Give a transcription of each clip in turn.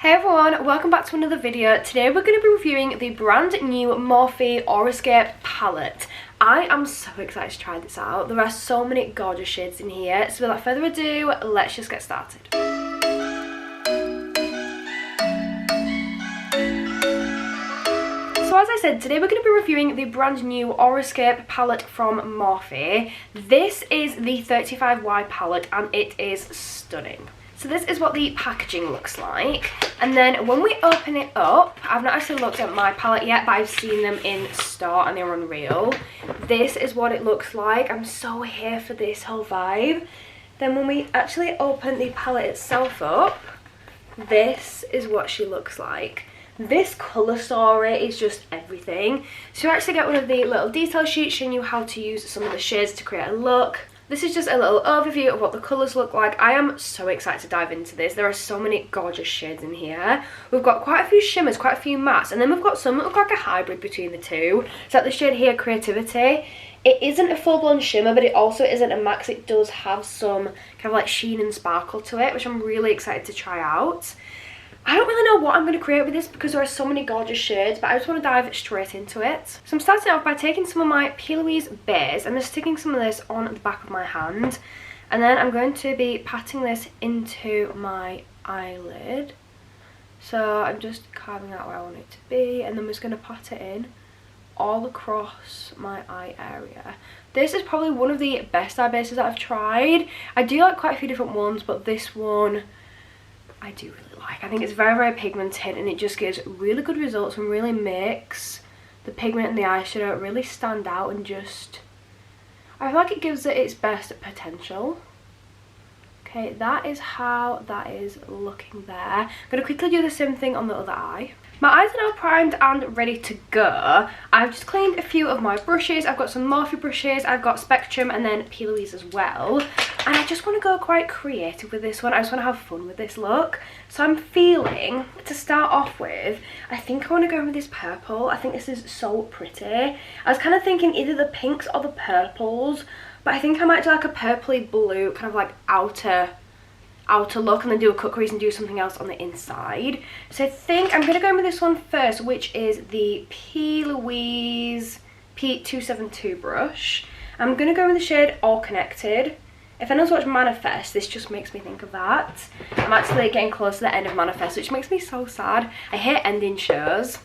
Hey everyone, welcome back to another video. Today we're going to be reviewing the brand new Morphe Aurascape palette. I am so excited to try this out. There are so many gorgeous shades in here, so without further ado, let's just get started. So as I said, today we're going to be reviewing the brand new Aurascape palette from Morphe. This is the 35Y palette and it is stunning. So this is what the packaging looks like, and then when we open it up, I've not actually looked at my palette yet, but I've seen them in store and they're unreal. This is what it looks like. I'm so here for this whole vibe. Then when we actually open the palette itself up, this is what she looks like. This colour story is just everything. So you actually get one of the little detail sheets showing you how to use some of the shades to create a look. This is just a little overview of what the colours look like. I am so excited to dive into this. There are so many gorgeous shades in here. We've got quite a few shimmers, quite a few mattes, and then we've got some that look like a hybrid between the two. So like the shade here, Creativity. It isn't a full-blown shimmer, but it also isn't a matte because it does have some kind of like sheen and sparkle to it, which I'm really excited to try out. I don't really know what I'm going to create with this because there are so many gorgeous shades, but I just want to dive straight into it. So I'm starting off by taking some of my P. Louise Beige and just sticking some of this on the back of my hand. And then I'm going to be patting this into my eyelid. So I'm just carving out where I want it to be, and then I'm just going to pat it in all across my eye area. This is probably one of the best eye bases that I've tried. I do like quite a few different ones, but this one I do really like. I think it's very, very pigmented and it just gives really good results and really makes the pigment and the eyeshadow really stand out and just, I feel like it gives it its best potential. Okay, that is how that is looking there. I'm going to quickly do the same thing on the other eye. My eyes are now primed and ready to go. I've just cleaned a few of my brushes. I've got some Morphe brushes, I've got Spectrum and then P. Louise as well. And I just want to go quite creative with this one. I just want to have fun with this look. So I'm feeling, to start off with, I think I want to go with this purple. I think this is so pretty. I was kind of thinking either the pinks or the purples, but I think I might do like a purpley blue kind of like outer look and then do a cut crease and do something else on the inside. So I think I'm going to go in with this one first, which is the P. Louise P272 brush. I'm going to go in with the shade All Connected. If anyone's watched Manifest, this just makes me think of that. I'm actually getting close to the end of Manifest, which makes me so sad. I hate ending shows.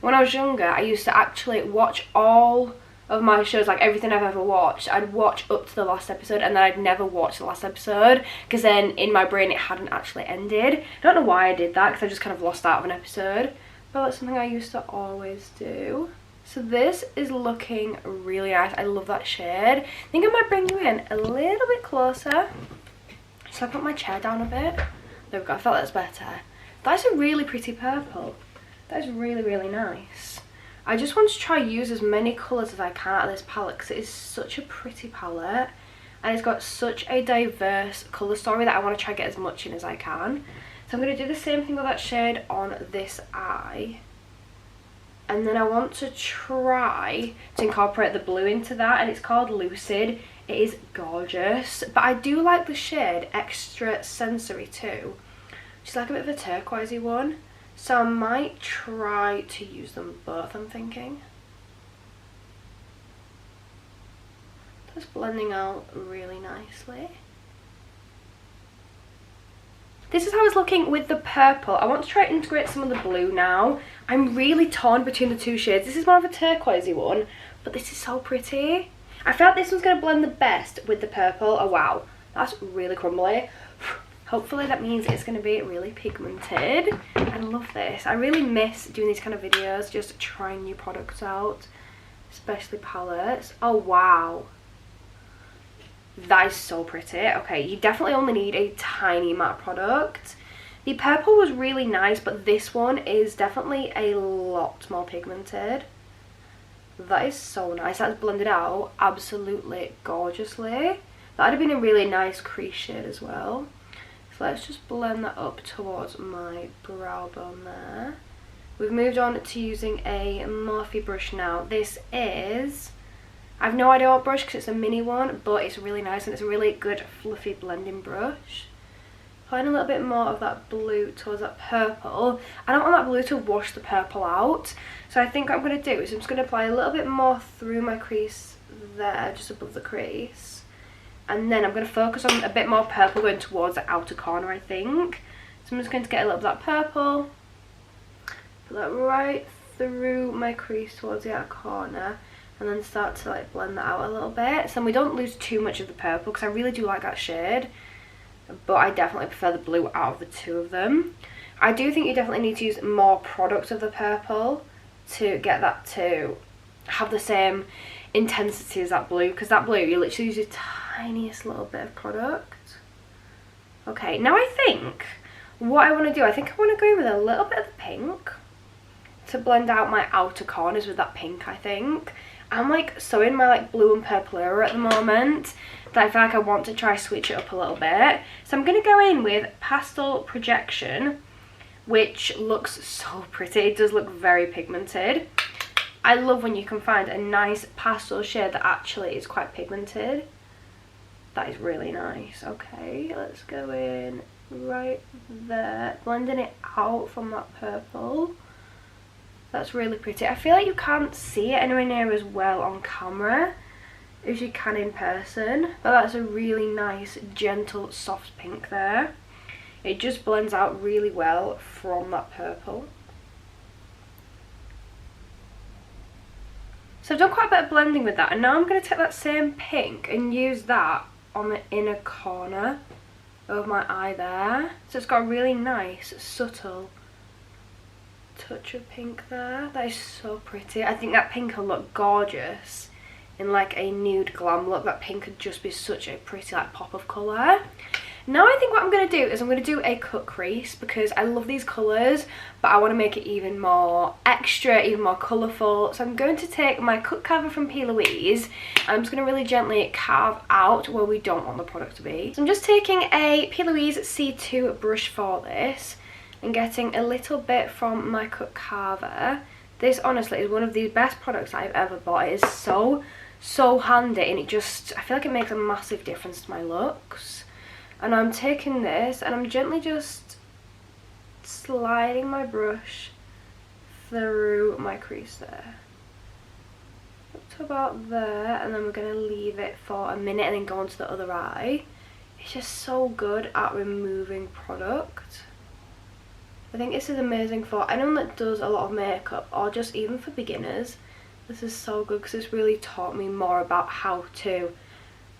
When I was younger, I used to actually watch all of my shows, like everything I've ever watched. I'd watch up to the last episode and then I'd never watch the last episode because then in my brain it hadn't actually ended. I don't know why I did that because I just kind of lost out of an episode, but that's something I used to always do. So this is looking really nice. I love that shade. I think I might bring you in a little bit closer. So I put my chair down a bit. There we go, I felt that's better. That's a really pretty purple. That is really, really nice. I just want to try use as many colours as I can out of this palette because it is such a pretty palette and it's got such a diverse colour story that I want to try to get as much in as I can. So I'm going to do the same thing with that shade on this eye, and then I want to try to incorporate the blue into that, and it's called Lucid. It is gorgeous, but I do like the shade Extra Sensory too, which is like a bit of a turquoisey one. So I might try to use them both, I'm thinking. That's blending out really nicely. This is how it's looking with the purple. I want to try to integrate some of the blue now. I'm really torn between the two shades. This is more of a turquoisey one, but this is so pretty. I feel like this one's going to blend the best with the purple. Oh wow, that's really crumbly. Hopefully that means it's going to be really pigmented. I love this. I really miss doing these kind of videos, just trying new products out, especially palettes. Oh wow, that is so pretty. Okay, you definitely only need a tiny matte product. The purple was really nice, but this one is definitely a lot more pigmented. That is so nice. That's blended out absolutely gorgeously. That would have been a really nice crease shade as well. So let's just blend that up towards my brow bone there. We've moved on to using a Morphe brush now. This is, I have no idea what brush because it's a mini one, but it's really nice and it's a really good fluffy blending brush. applying a little bit more of that blue towards that purple. I don't want that blue to wash the purple out, so I think what I'm going to do is I'm just going to apply a little bit more through my crease there, just above the crease, and then I'm going to focus on a bit more purple going towards the outer corner, I think. So I'm just going to get a little bit of that purple, put that right through my crease towards the outer corner, and then start to like blend that out a little bit, so we don't lose too much of the purple, because I really do like that shade, but I definitely prefer the blue out of the two of them. I do think you definitely need to use more product of the purple to get that to have the same intensity as that blue, because that blue you literally use the tiniest little bit of product. Okay, now I think what I want to do, I think I want to go with a little bit of the pink to blend out my outer corners with that pink. I think I'm like so in my like blue and purple era at the moment that I feel like I want to try switch it up a little bit. So I'm going to go in with Pastel Projection, which looks so pretty. It does look very pigmented. I love when you can find a nice pastel shade that actually is quite pigmented. That is really nice. Okay, let's go in right there, blending it out from that purple. That's really pretty. I feel like you can't see it anywhere near as well on camera as you can in person, but that's a really nice gentle soft pink there. It just blends out really well from that purple. So I've done quite a bit of blending with that, and now I'm going to take that same pink and use that on the inner corner of my eye there. So it's got a really nice subtle touch of pink there. That is so pretty. I think that pink will look gorgeous in like a nude glam look. That pink could just be such a pretty like pop of colour. Now I think what I'm going to do is I'm going to do a cut crease, because I love these colours but I want to make it even more extra, even more colourful. So I'm going to take my cut carver from P. Louise and I'm just going to really gently carve out where we don't want the product to be. So I'm just taking a P. Louise C2 brush for this and getting a little bit from my cut carver. This honestly is one of the best products I've ever bought. It is so handy, and it just, I feel like it makes a massive difference to my looks. And I'm taking this and I'm gently just sliding my brush through my crease there, up to about there, and then we're going to leave it for a minute and then go on to the other eye. It's just so good at removing product. I think this is amazing for anyone that does a lot of makeup, or just even for beginners. This is so good because it's really taught me more about how to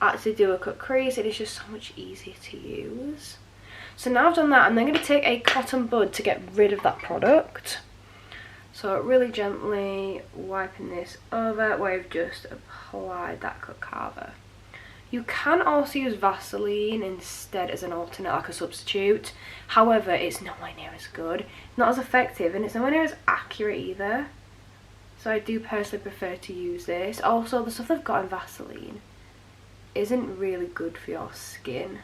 actually do a cut crease. It is just so much easier to use. So now I've done that, I'm then going to take a cotton bud to get rid of that product. So really gently wiping this over where I've just applied that cut carver. You can also use Vaseline instead as an alternate, like a substitute. However, it's nowhere near as good, not as effective, and it's nowhere near as accurate either. So I do personally prefer to use this. Also, the stuff they've got in Vaseline isn't really good for your skin,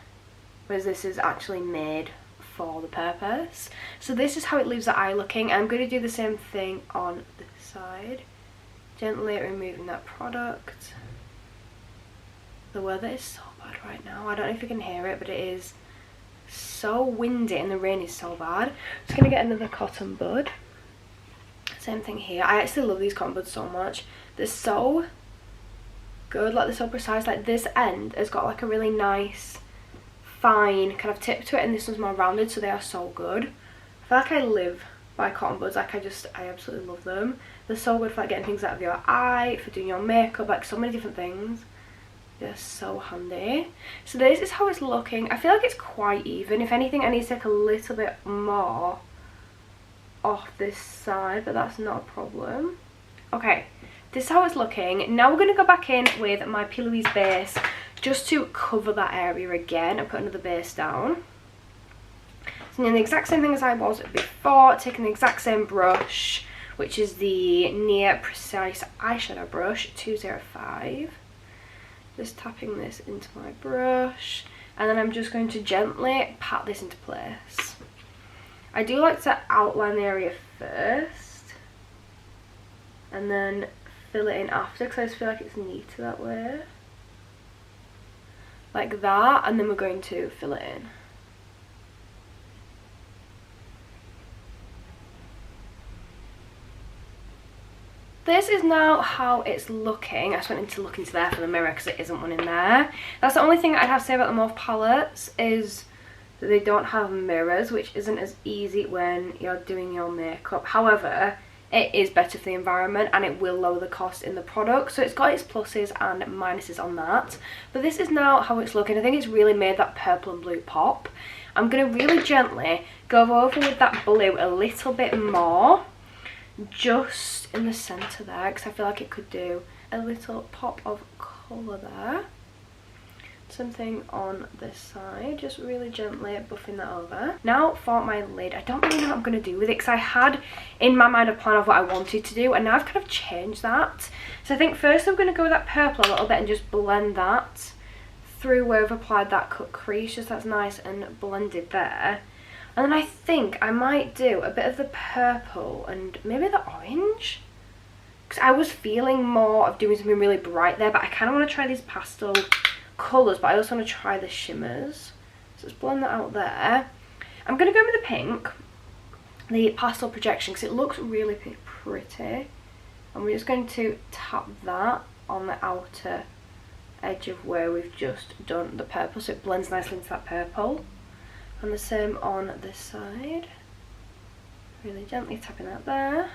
whereas this is actually made for the purpose. So this is how it leaves the eye looking. I'm going to do the same thing on this side, gently removing that product. The weather is so bad right now. I don't know if you can hear it, but it is so windy and the rain is so bad. I'm just going to get another cotton bud. Same thing here. I actually love these cotton buds so much. They're so good, like they're so precise. Like this end has got like a really nice fine kind of tip to it, and this one's more rounded, so they are so good. I feel like I live by cotton buds. Like I absolutely love them. They're so good for like getting things out of your eye, for doing your makeup, like so many different things. They're so handy. So this is how it's looking. I feel like it's quite even. If anything, I need to take a little bit more off this side, but that's not a problem. Okay, this is how it's looking. Now we're going to go back in with my P. Louise base just to cover that area again and put another base down. So I'm doing the exact same thing as I was before, taking the exact same brush, which is the Near Precise Eyeshadow Brush 205. Just tapping this into my brush, and then I'm just going to gently pat this into place. I do like to outline the area first and then fill it in after, because I just feel like it's neater that way. Like that, and then we're going to fill it in. this is now how it's looking. I just went to look into there for the mirror because it isn't one in there. That's the only thing I'd have to say about the Morphe palettes, is that they don't have mirrors, which isn't as easy when you're doing your makeup. However, it is better for the environment and it will lower the cost in the product, so it's got its pluses and minuses on that. But this is now how it's looking. I think it's really made that purple and blue pop. I'm going to really gently go over with that blue a little bit more, just in the centre there, because I feel like it could do a little pop of colour there. Something on this side, just really gently buffing that over. Now for my lid, I don't really know what I'm going to do with it, because I had in my mind a plan of what I wanted to do, and now I've kind of changed that. So I think first I'm going to go with that purple a little bit and just blend that through where I've applied that cut crease, just that's nice and blended there. And then I think I might do a bit of the purple and maybe the orange, because I was feeling more of doing something really bright there, but I kind of want to try these pastel colours, but I also want to try the shimmers. So let's blend that out there. I'm going to go with the pink, the pastel projection, because it looks really pretty. And we're just going to tap that on the outer edge of where we've just done the purple, so it blends nicely into that purple. And the same on this side. Really gently tapping that there.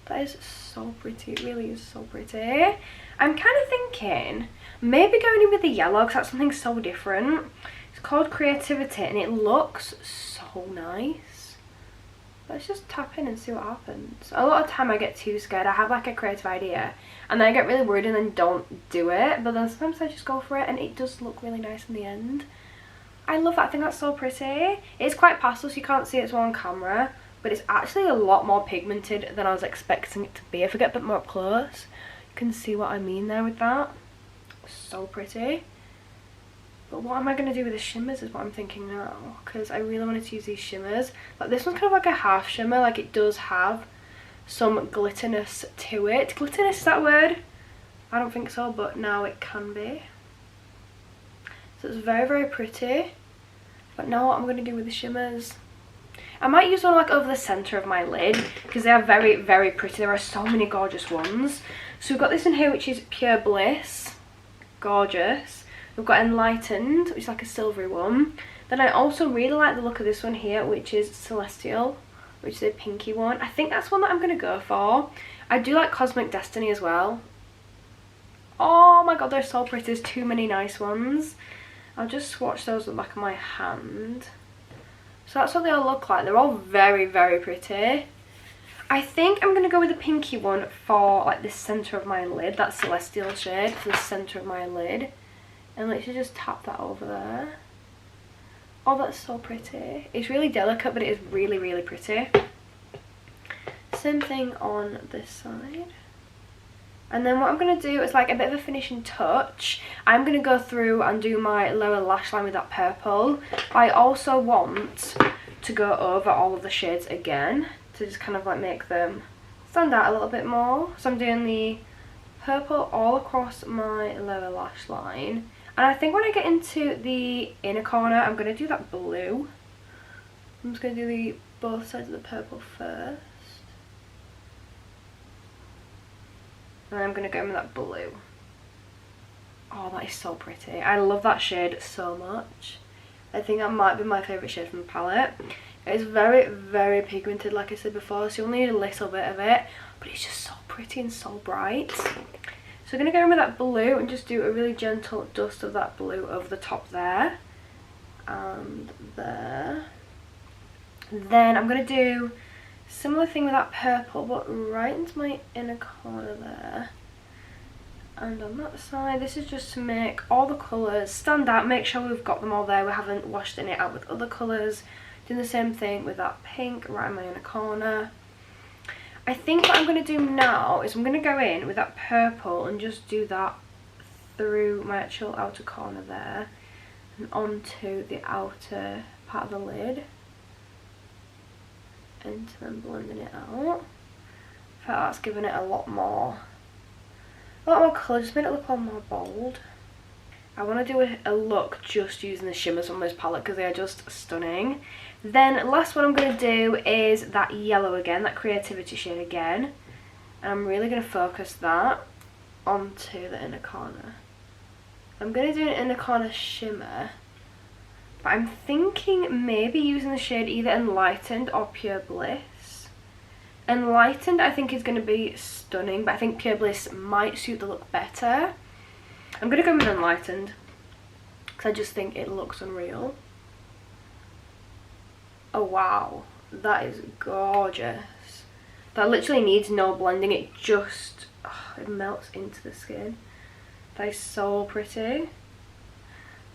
That is so pretty, it really is so pretty. I'm kind of thinking maybe going in with the yellow, because that's something so different. It's called Creativity and it looks so nice. Let's just tap in and see what happens. A lot of time I get too scared. I have like a creative idea and then I get really worried and then don't do it. But then sometimes I just go for it and it does look really nice in the end. I love that. I think that's so pretty. It's quite pastel, so you can't see it well on camera, but it's actually a lot more pigmented than I was expecting it to be. If I get a bit more up close, you can see what I mean there with that. So pretty. But what am I going to do with the shimmers is what I'm thinking now, because I really wanted to use these shimmers. Like this one's kind of like a half shimmer, like it does have some glitterness to it. Glitterness, is that a word? I don't think so, but now it can be. So it's very, very pretty. But now what I'm going to do with the shimmers, I might use one like over the centre of my lid, because they are very, very pretty. There are so many gorgeous ones. So we've got this in here, which is Pure Bliss. Gorgeous. We've got Enlightened, which is like a silvery one. Then I also really like the look of this one here, which is Celestial, which is a pinky one. I think that's one that I'm going to go for. I do like Cosmic Destiny as well. Oh my god, they're so pretty. There's too many nice ones. I'll just swatch those on the back of my hand. So that's what they all look like. They're all very, very pretty. I think I'm going to go with the pinky one for like the centre of my lid. That Celestial shade for the centre of my lid. And literally just tap that over there. Oh, that's so pretty. It's really delicate, but it is really, really pretty. Same thing on this side. And then what I'm going to do is like a bit of a finishing touch. I'm going to go through and do my lower lash line with that purple. But I also want to go over all of the shades again, to just kind of like make them stand out a little bit more. So I'm doing the purple all across my lower lash line. And I think when I get into the inner corner, I'm going to do that blue. I'm just going to do both sides of the purple first. And I'm going to go in with that blue. Oh, that is so pretty. I love that shade so much. I think that might be my favourite shade from the palette. It's very, very pigmented, like I said before, so you'll need a little bit of it. But it's just so pretty and so bright. So I'm going to go in with that blue and just do a really gentle dust of that blue over the top there. And there. Then I'm going to do similar thing with that purple, but right into my inner corner there. And on that side, this is just to make all the colours stand out, make sure we've got them all there, we haven't washed it out with other colours. Doing the same thing with that pink right in my inner corner. I think what I'm going to do now is I'm going to go in with that purple and just do that through my actual outer corner there and onto the outer part of the lid. And then blending it out. I feel like that's giving it a lot more colour, just made it look a lot more bold. I want to do a look just using the shimmers on this palette because they are just stunning. Then last one I'm going to do is that yellow again, that creativity shade again. And I'm really going to focus that onto the inner corner. I'm going to do an inner corner shimmer. But I'm thinking maybe using the shade either Enlightened or Pure Bliss. Enlightened I think is going to be stunning, but I think Pure Bliss might suit the look better. I'm going to go with Enlightened because I just think it looks unreal. Oh wow, that is gorgeous. That literally needs no blending, it just, it melts into the skin. That is so pretty.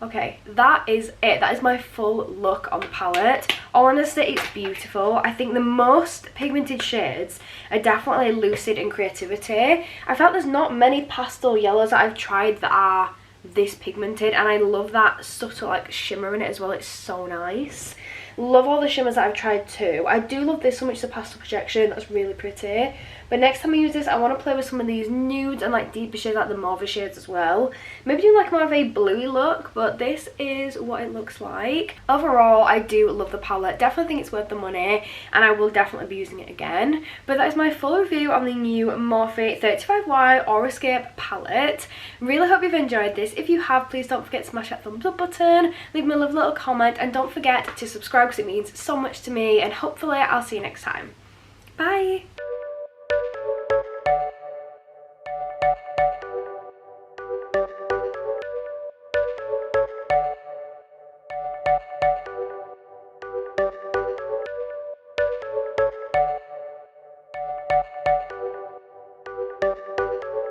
Okay, that is it. That is my full look on the palette. Honestly, it's beautiful. I think the most pigmented shades are definitely Lucid and Creativity. I felt there's not many pastel yellows that I've tried that are this pigmented, and I love that subtle like shimmer in it as well. It's so nice. Love all the shimmers that I've tried too. I do love this so much, the pastel projection, that's really pretty. But next time I use this, I want to play with some of these nudes and like deeper shades, like the mauve shades as well. Maybe do like more of a bluey look, but this is what it looks like. Overall, I do love the palette. Definitely think it's worth the money, and I will definitely be using it again. But that is my full review on the new Morphe 35Y Aurascape palette. Really hope you've enjoyed this. If you have, please don't forget to smash that thumbs up button, leave me a lovely little comment, and don't forget to subscribe because it means so much to me, and hopefully I'll see you next time. Bye!